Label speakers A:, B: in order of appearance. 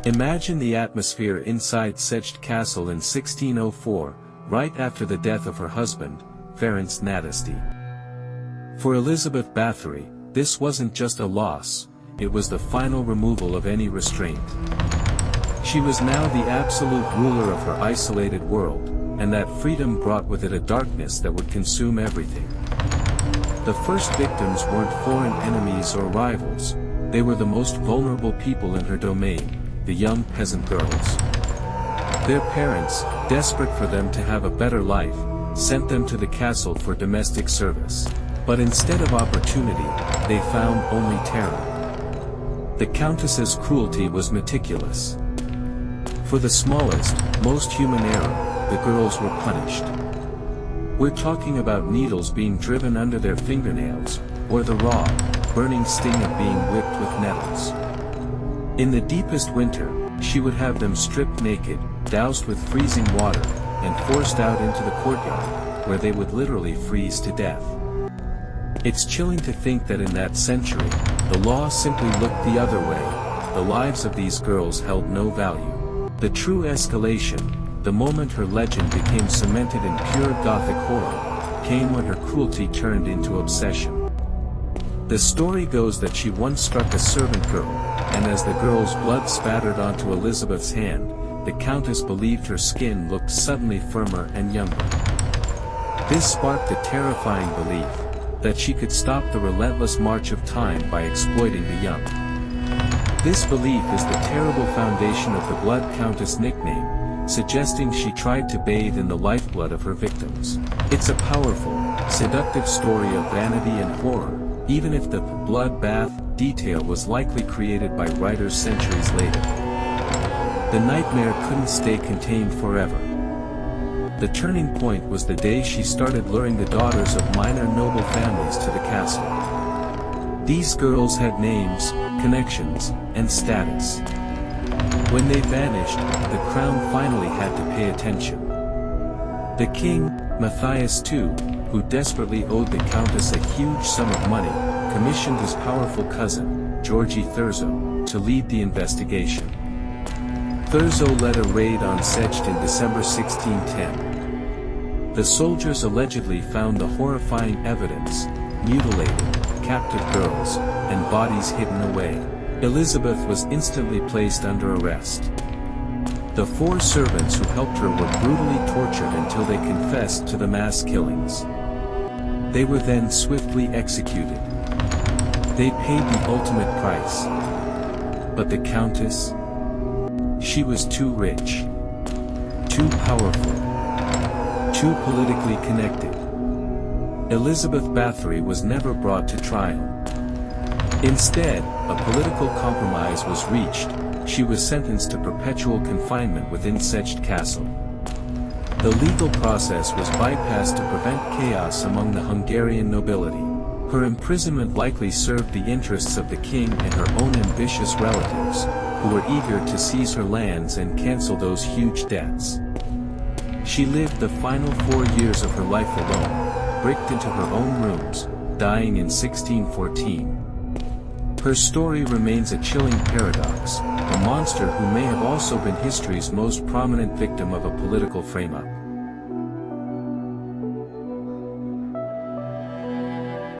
A: Imagine the atmosphere inside Secht Castle in 1604, right after the death of her husband, Ferenc Nadasdy. For Elizabeth Bathory, this wasn't just a loss, it was the final removal of any restraint. She was now the absolute ruler of her isolated world, and that freedom brought with it a darkness that would consume everything. The first victims weren't foreign enemies or rivals, they were the most vulnerable people in her domain, the young peasant girls. Their parents, desperate for them to have a better life, sent them to the castle for domestic service. But instead of opportunity, they found only terror. The Countess's cruelty was meticulous. For the smallest, most human error, the girls were punished. We're talking about needles being driven under their fingernails, or the raw, burning sting of being whipped with nettles. In the deepest winter, she would have them stripped naked, doused with freezing water, and forced out into the courtyard, where they would literally freeze to death. It's chilling to think that in that century, the law simply looked the other way. The lives of these girls held no value. The true escalation, the moment her legend became cemented in pure Gothic horror, came when her cruelty turned into obsession. The story goes that she once struck a servant girl, and as the girl's blood spattered onto Elizabeth's hand, the Countess believed her skin looked suddenly firmer and younger. This sparked a terrifying belief that she could stop the relentless march of time by exploiting the young. This belief is the terrible foundation of the Blood Countess nickname, suggesting she tried to bathe in the lifeblood of her victims. It's a powerful, seductive story of vanity and horror, even if the bloodbath detail was likely created by writers centuries later. The nightmare couldn't stay contained forever. The turning point was the day she started luring the daughters of minor noble families to the castle. These girls had names, connections, and status. When they vanished, the crown finally had to pay attention. The king, Matthias II, who desperately owed the Countess a huge sum of money, commissioned his powerful cousin, Georgi Thurzo, to lead the investigation. Thurzo led a raid on Secht in December 1610. The soldiers allegedly found the horrifying evidence: mutilated, captive girls, and bodies hidden away. Elizabeth was instantly placed under arrest. The 4 servants who helped her were brutally tortured until they confessed to the mass killings. They were then swiftly executed. They paid the ultimate price. But the Countess? She was too rich, too powerful, too politically connected. Elizabeth Bathory was never brought to trial. Instead, a political compromise was reached. She was sentenced to perpetual confinement within Secht Castle. The legal process was bypassed to prevent chaos among the Hungarian nobility. Her imprisonment likely served the interests of the king and her own ambitious relatives, who were eager to seize her lands and cancel those huge debts. She lived the final 4 years of her life alone, bricked into her own rooms, dying in 1614. Her story remains a chilling paradox, a monster who may have also been history's most prominent victim of a political frame-up.